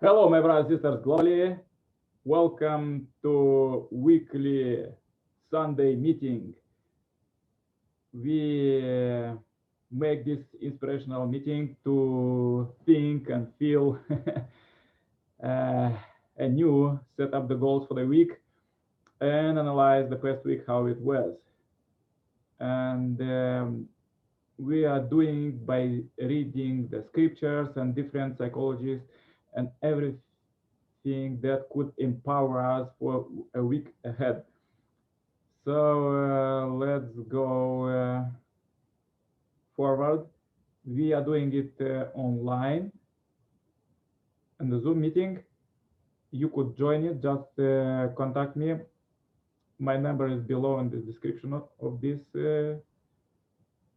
Hello, my brothers and sisters globally. Welcome to weekly Sunday meeting. We make this inspirational meeting to think and feel uh, anew, set up the goals for the week, and analyze the past week how it was. And we are doing by reading the scriptures and different psychologies and everything that could empower us for a week ahead. So let's go forward. We are doing it online in the Zoom meeting. You could join it. Just contact me. My number is below in the description of this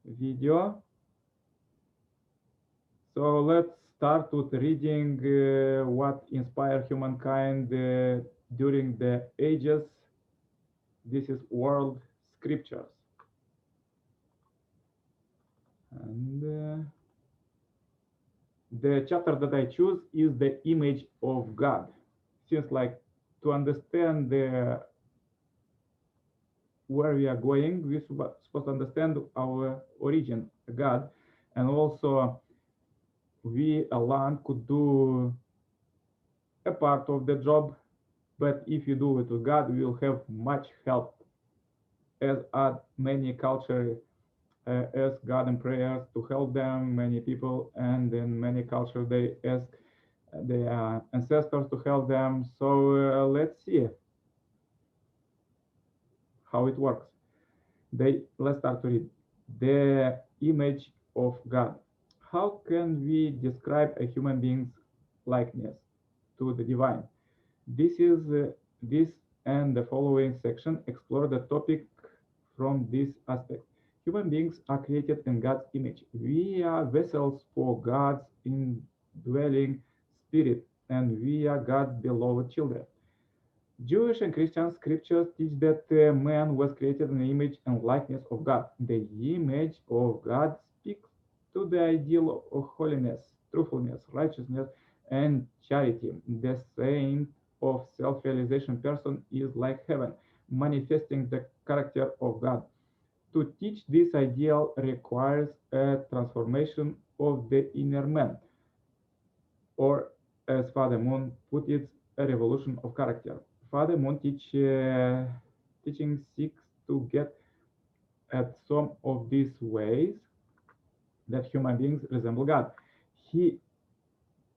video. So let's start with reading what inspired humankind during the ages. This is World Scriptures. And the chapter that I choose is the image of God. Since like to understand where we are going, we're supposed to understand our origin, God, and also we alone could do a part of the job, but if you do it with God, we will have much help, as are many cultures ask God in prayers to help them, many people, and in many cultures they ask their ancestors to help them. So let's see how it works. Let's start to read. The image of God. How can we describe a human being's likeness to the divine? This and the following section explore the topic from this aspect. Human beings are created in God's image. We are vessels for God's indwelling spirit, and we are God's beloved children. Jewish and Christian scriptures teach that man was created in the image and likeness of God. The image of God speaks to the ideal of holiness, truthfulness, righteousness, and charity. The saint of self-realization person is like heaven, manifesting the character of God. To teach this ideal requires a transformation of the inner man, or as Father Moon put it, a revolution of character. Father Moon teaching seeks to get at some of these ways that human beings resemble God. He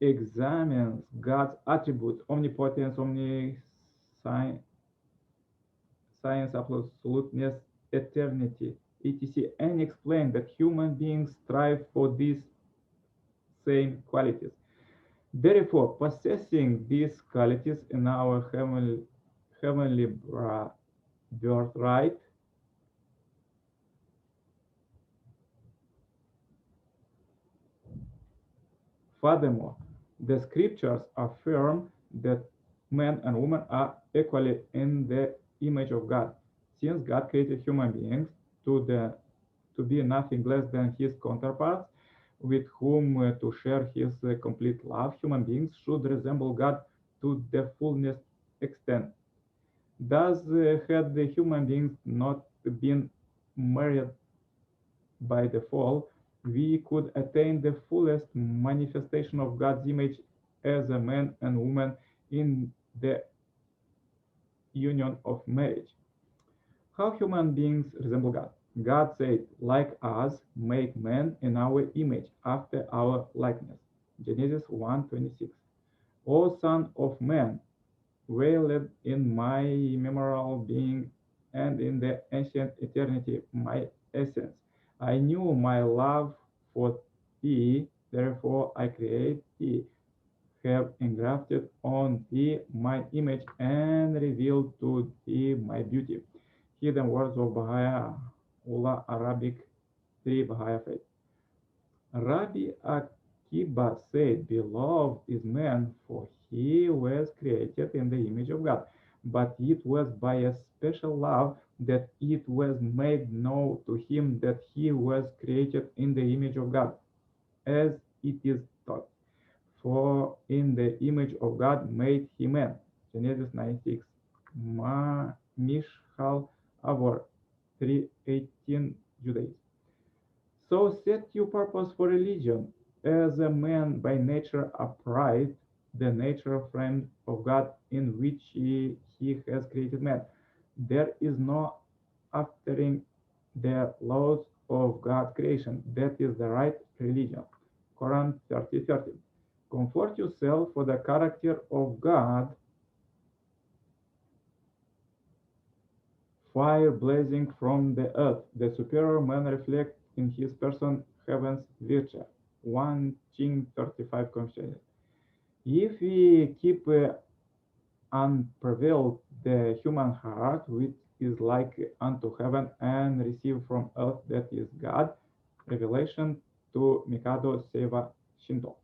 examines God's attributes, omnipotence, omniscience, absoluteness, eternity, etc., and explain that human beings strive for these same qualities. Therefore, possessing these qualities in our heavenly birthright, furthermore, the scriptures affirm that man and woman are equally in the image of God. Since God created human beings to be nothing less than his counterparts, with whom to share his complete love, human beings should resemble God to the fullest extent. Thus, had the human beings not been marred by the fall, we could attain the fullest manifestation of God's image as a man and woman in the union of marriage. How human beings resemble God. God said, like us, make man in our image, after our likeness. Genesis 1:26. O Son of Man, veiled in my memorial being and in the ancient eternity, my essence. I knew my love for thee, therefore I create thee, have engrafted on thee my image and revealed to thee my beauty. Hidden words of Baha'u'llah, Arabic 3 Baha'ya Faith. Rabbi Akiba said, beloved is man, for he was created in the image of God. But it was by a special love that it was made known to him that he was created in the image of God, as it is taught. For in the image of God made he man. Genesis 9:6. Mishal Avor 3:18 Judaism. So set your purpose for religion. As a man by nature upright, the nature friend of God in which he has created man. There is no altering the laws of God's creation. That is the right religion. Quran 30:30. Comfort yourself for the character of God, fire blazing from the earth. The superior man reflects in his person heaven's virtue. 1 King 35 confession. If we keep unprevailed the human heart, which is like unto heaven, and receive from earth that is God. Revelation to Mikado Seva Shinto.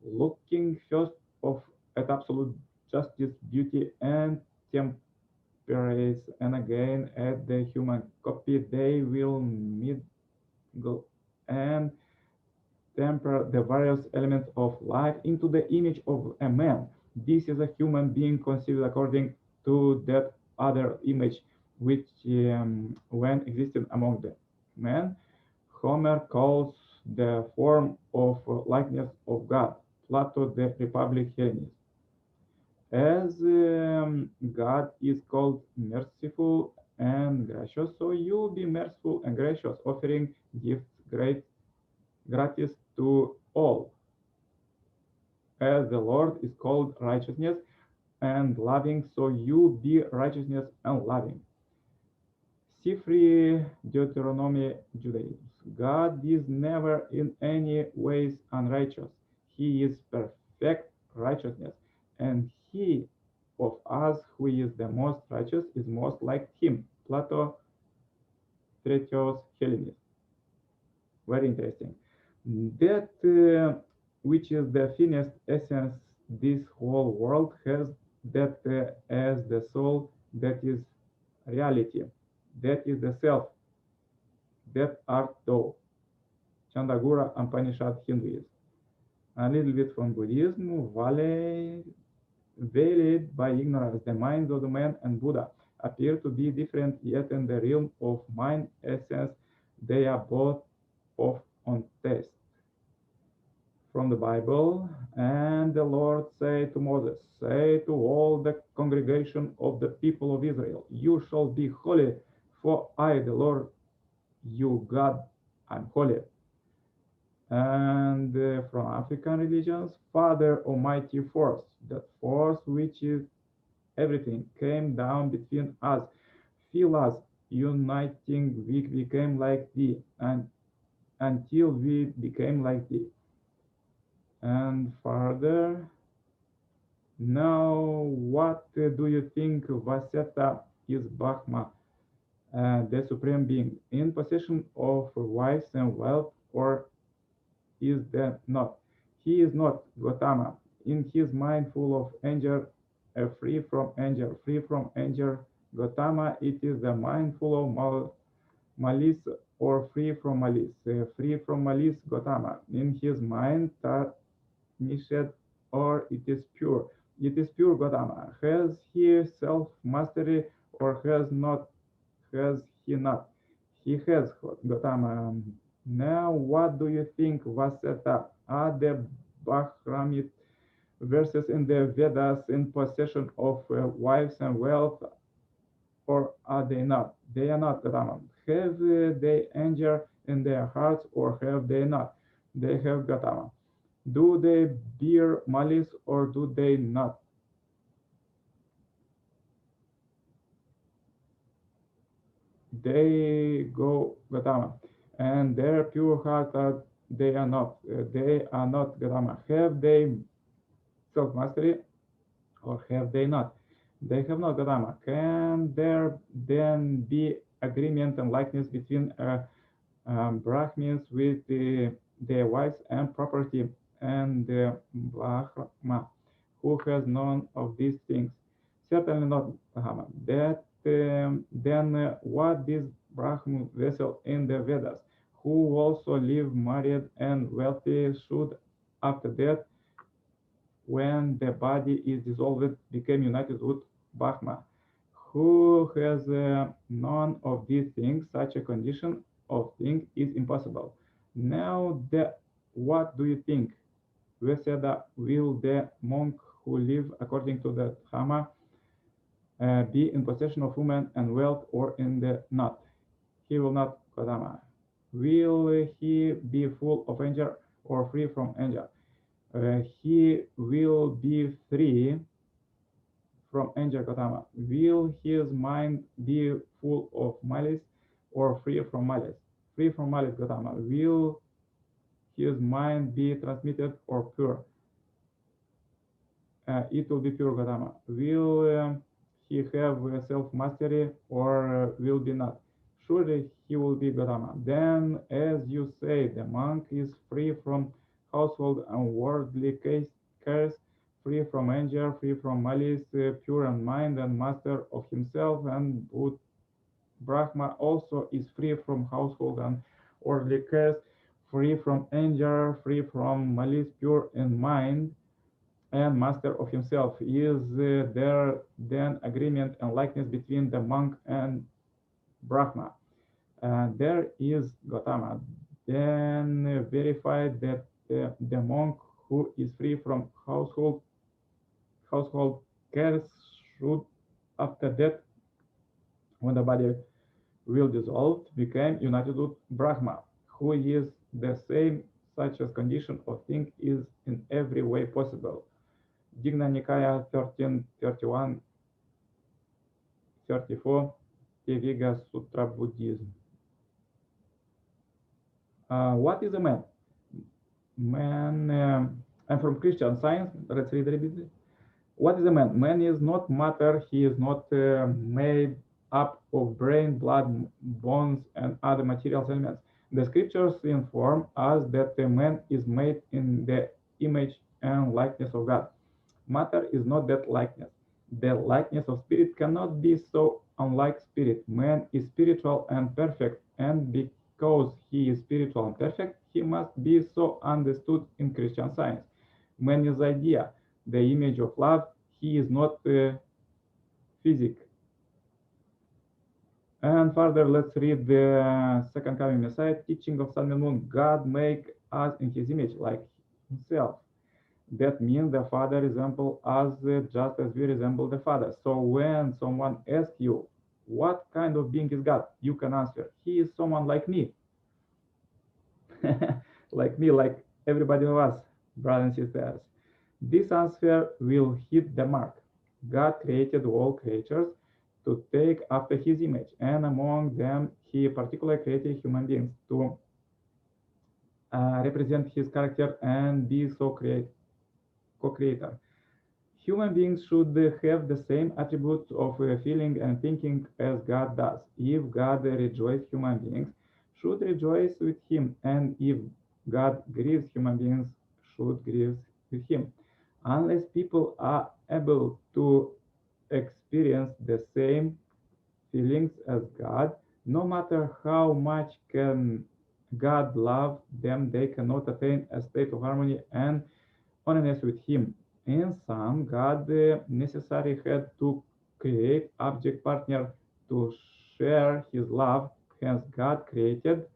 Looking first of at absolute justice, beauty, and temperance, and again at the human copy, they will mingle and temper the various elements of life into the image of a man. This is a human being conceived according to that other image which when existed among the men. Homer calls the form of likeness of God. Plato, the Republic Hellenist. As God is called merciful and gracious, so you be merciful and gracious, offering gifts gratis to all. As the Lord is called righteousness and loving, so you be righteousness and loving. Sifri Deuteronomy Judaism. God is never in any ways unrighteous. He is perfect righteousness, and he of us who is the most righteous is most like him. Plato, Tretios Hellenist. Very interesting. That which is the finest essence this whole world has, that as the soul, that is reality, that is the self, that art thou. Chandagura Upanishad Hinduism. A little bit from Buddhism, veiled by ignorance, the minds of the man and Buddha appear to be different, yet in the realm of mind essence, they are both of on test. From the Bible, and the Lord said to Moses, say to all the congregation of the people of Israel, you shall be holy, for I, the Lord, you God, am holy. And from African religions, Father Almighty force, that force which is everything, came down between us, fill us, uniting, we became like thee, and until we became like thee. And further, now what do you think Vaseta is Brahma, the supreme being, in possession of wives and wealth, or is that not? He is not Gautama. In his mind full of anger, free from anger, Gautama, it is the mind full of malice or free from malice, Gautama. In his mind, tarnished, or it is pure. It is pure Gautama. Has he self-mastery, or has he not? He has Gautama. Now, what do you think, Vaseta? Are the Bahramit verses in the Vedas in possession of wives and wealth, or are they not? They are not, Gautama. Have they anger in their hearts, or have they not? They have, Gautama. Do they bear malice, or do they not? They go, Gautama. And their pure heart they are not. They are not, Gautama. Have they self-mastery, or have they not? They have not, Gautama. Can there then be agreement and likeness between Brahmins with their wives and property, and Brahma, who has none of these things? Certainly not, Brahma. That then what is Brahma vessel in the Vedas, who also live married and wealthy, should after death when the body is dissolved, became united with Brahma, who has none of these things. Such a condition of thing is impossible. Now, what do you think? Veseda, will the monk who live according to the Dhamma be in possession of women and wealth, or in the not? He will not, Kodama. Will he be full of anger or free from anger? He will be free from anger, Kodama. Will his mind be full of malice or free from malice? Free from malice, Kodama. Will his mind be transmitted or pure? It will be pure, Gautama. Will he have self-mastery, or will be not? Surely he will be Gautama. Then, as you say, the monk is free from household and worldly cares, free from anger, free from malice, pure in mind and master of himself, and Brahma also is free from household and worldly cares, free from anger, free from malice, pure in mind and master of himself. Is there then agreement and likeness between the monk and Brahma? There is, Gautama. Then verify that the monk who is free from household cares should, after death, when the body will dissolve, become united with Brahma, who is the same. Such as condition of thing is in every way possible. Digna Nikaya 1331 34 Teviga Sutra Buddhism. What is a man? Man, I'm from Christian Science. Let's read a bit. What is a man? Man is not matter. He is not made up of brain, blood, bones, and other material elements. The scriptures inform us that a man is made in the image and likeness of God. Matter is not that likeness. The likeness of spirit cannot be so unlike spirit. Man is spiritual and perfect, and because he is spiritual and perfect, he must be so understood in Christian Science. Man is idea, the image of love. He is not physic. And further, let's read the second coming Messiah, teaching of Sun and Moon. God make us in his image, like himself. That means the Father resembles us just as we resemble the Father. So when someone asks you, what kind of being is God? You can answer, he is someone like me. Like me, like everybody of us, brothers and sisters. This answer will hit the mark. God created all creatures to take after his image, and among them he particularly created human beings to represent his character and be so co-creator. Human beings should have the same attributes of feeling and thinking as God does. If God rejoices, human beings should rejoice with him, and if God grieves, human beings should grieve with him. Unless people are able to experience the same feelings as God, no matter how much can God love them, they cannot attain a state of harmony and oneness with him. In sum, God necessarily had to create object partner to share his love. Hence, God created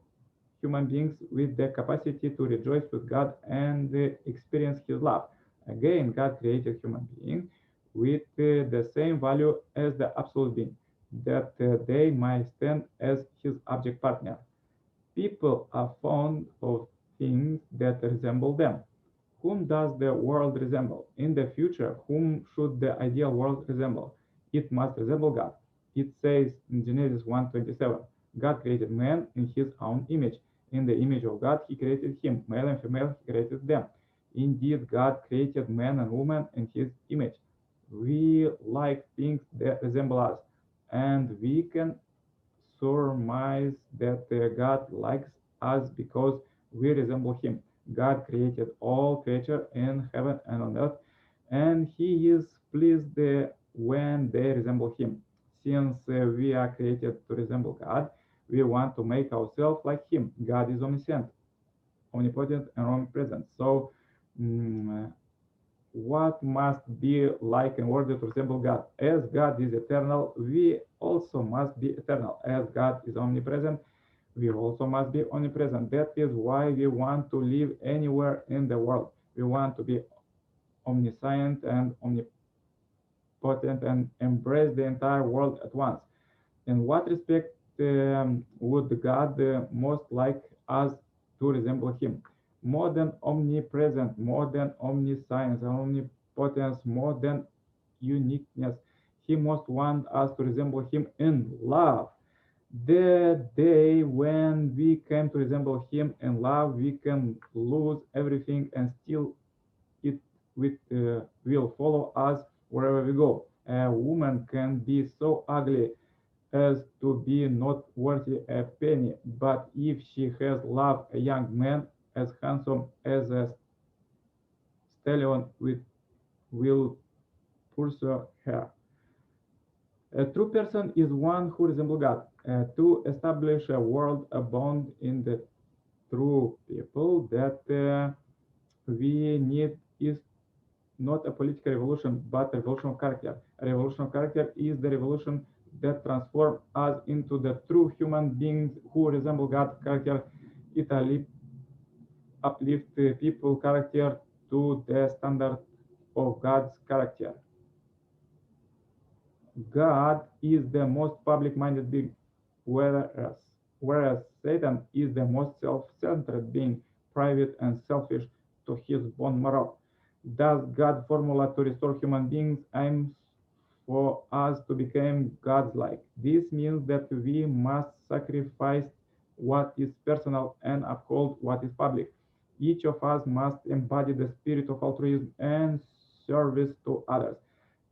human beings with the capacity to rejoice with God and experience his love. Again, God created human beings with the same value as the absolute being, that they might stand as his object partner. People are fond of things that resemble them. Whom does the world resemble? In the future, whom should the ideal world resemble? It must resemble God. It says in Genesis 1:27, God created man in his own image. In the image of God, he created him. Male and female, he created them. Indeed, God created man and woman in his image. We like things that resemble us, and we can surmise that God likes us because we resemble him. God created all creatures in heaven and on earth, and he is pleased when they resemble him. Since we are created to resemble God, we want to make ourselves like him. God is omniscient, omnipotent, and omnipresent. So, mm, what must be like in order to resemble God. As God is eternal, we also must be eternal. As God is omnipresent, we also must be omnipresent. That is why we want to live anywhere in the world. We want to be omniscient and omnipotent and embrace the entire world at once. In what respect would God most like us to resemble Him? More than omnipresent, more than omniscience, omnipotence, more than uniqueness. He most wants us to resemble Him in love. The day when we come to resemble Him in love, we can lose everything and still it will follow us wherever we go. A woman can be so ugly as to be not worthy a penny, but if she has loved a young man as handsome as a stallion will pursue her. A true person is one who resembles God. To establish a world abound in the true people that we need is not a political revolution, but a revolution of character. A revolution of character is the revolution that transforms us into the true human beings who resemble God's character. It uplifts people character to the standard of God's character. God is the most public-minded being, whereas, whereas Satan is the most self-centered being, private and selfish to his bone marrow. Thus, God's formula to restore human beings aims for us to become God's-like. This means that we must sacrifice what is personal and uphold what is public. Each of us must embody the spirit of altruism and service to others.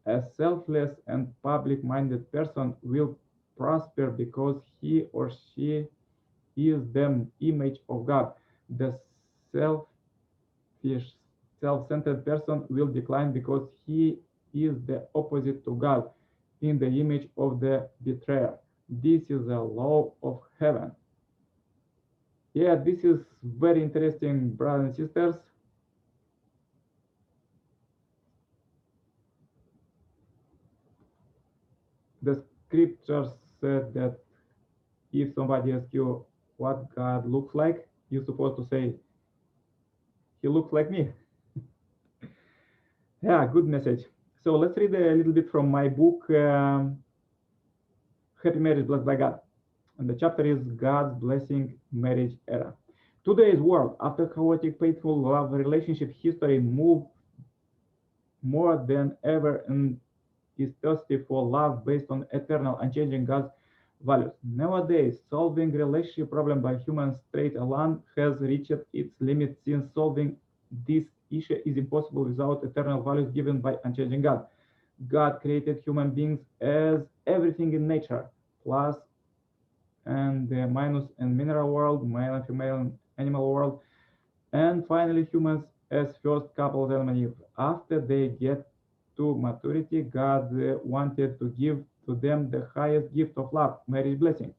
A selfless and public-minded person will prosper because he or she is the image of God. The selfish, self-centered person will decline because he is the opposite to God, in the image of the betrayer. This is a law of heaven. Yeah, this is very interesting, brothers and sisters. The scriptures said that if somebody asks you what God looks like, you're supposed to say, He looks like me. Yeah, good message. So let's read a little bit from my book, Happy Marriage Blessed by God. And the chapter is God's Blessing Marriage Era. Today's world, after chaotic, painful love relationship history, moved more than ever and is thirsty for love based on eternal, unchanging God's values. Nowadays, solving relationship problem by humans straight alone has reached its limit since solving this issue is impossible without eternal values given by unchanging God. God created human beings as everything in nature, plus and minus and mineral world, male and female animal world, and finally humans as first couple Adam and Eve. After they get to maturity, God wanted to give to them the highest gift of love, marriage blessing.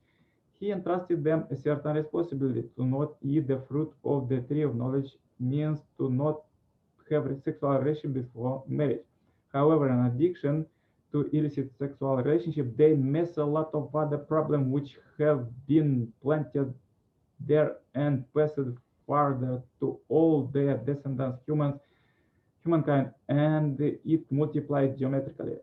He entrusted them a certain responsibility to not eat the fruit of the tree of knowledge, means to not have a sexual relationship before marriage. However, an addiction to illicit sexual relationship, they miss a lot of other problems which have been planted there and passed further to all their descendants, humankind, and it multiplied geometrically.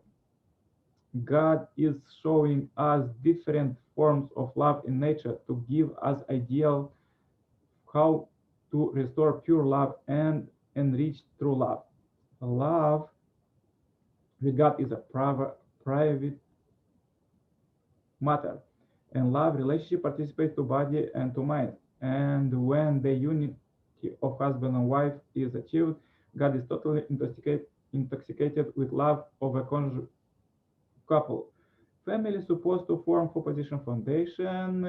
God is showing us different forms of love in nature to give us ideal how to restore pure love and enrich true love. Love with God is a private matter, and love relationship participates to body and to mind. And when the unity of husband and wife is achieved, God is totally intoxicated with love of a couple. Family is supposed to form opposition foundation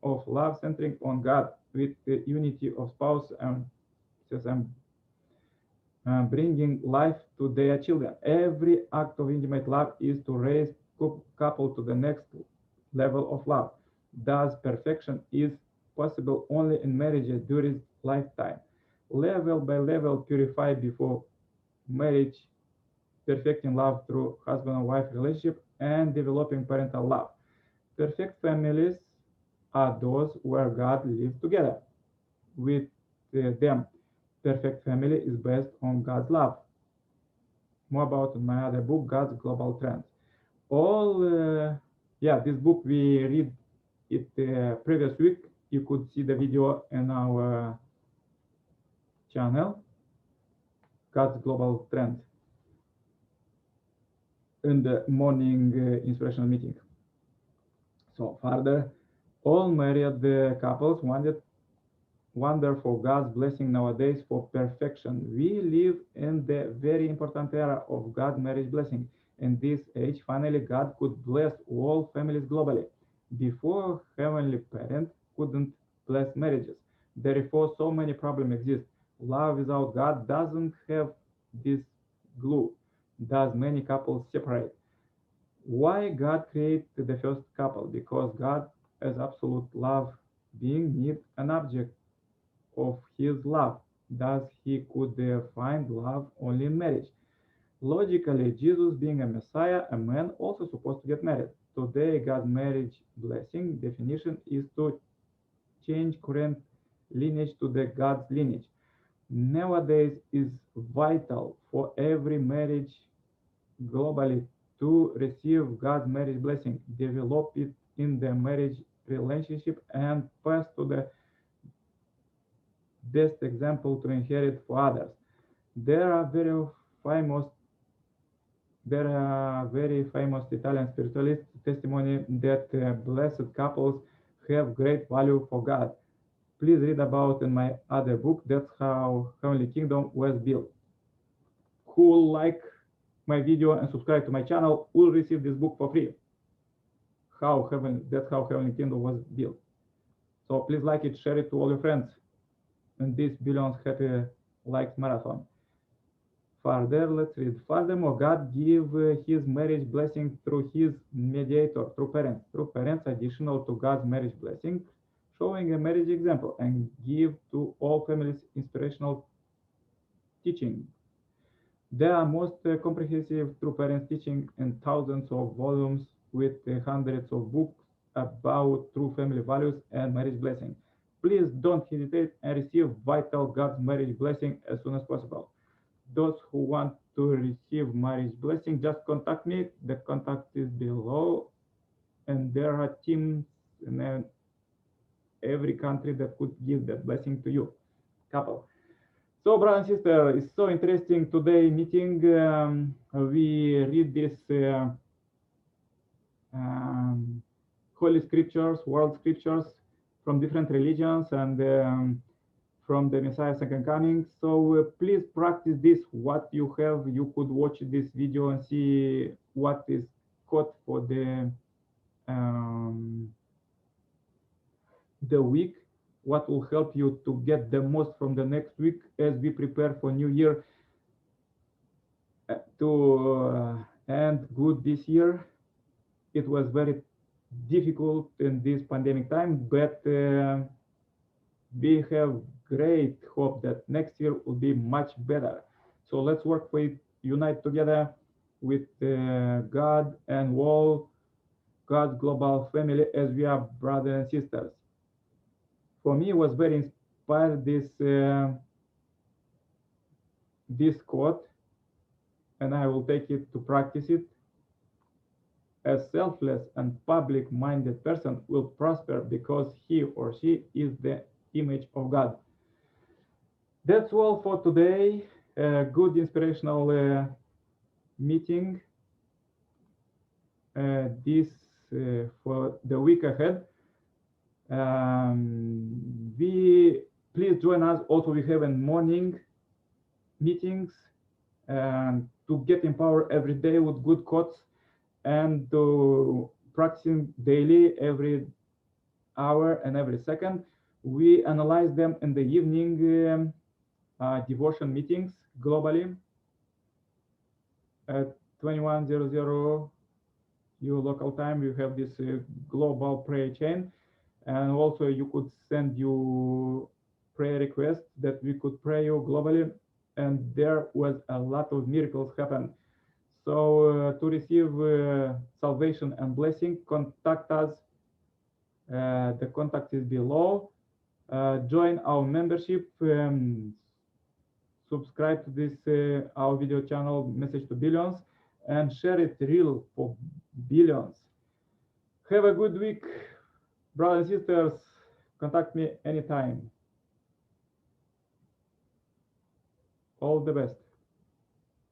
of love centering on God with the unity of spouse and bringing life to their children. Every act of intimate love is to raise couple to the next level of love. Thus, perfection is possible only in marriage during lifetime. Level by level, purify before marriage, perfecting love through husband and wife relationship, and developing parental love. Perfect families are those where God lives together with them. Perfect family is based on God's love. More about my other book, God's Global Trends. All, yeah, this book we read it previous week. You could see the video in our channel, God's Global Trends, in the morning inspirational meeting. So further, all married couples wonder for God's blessing nowadays for perfection. We live in the very important era of God's marriage blessing. In this age, finally, God could bless all families globally. Before, heavenly parents couldn't bless marriages. Therefore, so many problems exist. Love without God doesn't have this glue. Thus, many couples separate. Why God created the first couple? Because God, as absolute love being, needs an object of his love. Thus, he could find love only in marriage. Logically, Jesus being a Messiah, a man also supposed to get married. Today, God's marriage blessing definition is to change current lineage to the God's lineage. Nowadays is vital for every marriage globally to receive God's marriage blessing, develop it in the marriage relationship, and pass to the best example to inherit for others. There are very famous very famous Italian spiritualist testimony that blessed couples have great value for God. Please read about in my other book. That's how Heavenly Kingdom was built. Who will like my video and subscribe to my channel will receive this book for free. That's how Heavenly Kingdom was built. So please like it, share it to all your friends in this billions happy likes marathon. Further, let's read. Furthermore, God give his marriage blessing through his mediator, through parents. Through parents, additional to God's marriage blessing, showing a marriage example, and give to all families inspirational teaching. There are most comprehensive true parents teaching in thousands of volumes with hundreds of books about true family values and marriage blessing. Please don't hesitate and receive vital God's marriage blessing as soon as possible. Those who want to receive marriage blessing, just contact me. The contact is below, and there are teams in every country that could give that blessing to you, couple. So, brother and sister, it's so interesting today meeting. We read this holy scriptures, world scriptures from different religions and from the Messiah second coming. So please practice this. What you have, you could watch this video and see what is quote for the week, what will help you to get the most from the next week as we prepare for new year to end good this year. It was very difficult in this pandemic time, but we have great hope that next year will be much better. So let's work for it, unite together with God and all God's global family as we are brothers and sisters. For me, it was very inspired this quote, and I will take it to practice it. A selfless and public-minded person will prosper because he or she is the image of God. That's all for today. Good inspirational meeting this for the week ahead. We please join us. Also, we have in morning meetings to get empowered every day with good quotes and to practicing daily every hour and every second. We analyze them in the evening devotion meetings globally at 21:00 your local time. You have this global prayer chain, and also you could send you prayer requests that we could pray you globally and there was a lot of miracles happen. So to receive salvation and blessing, contact us. The contact is below. Join our membership. Subscribe to this our video channel, Message to Billions, and share it real for billions. Have a good week, brothers and sisters. Contact me anytime. All the best.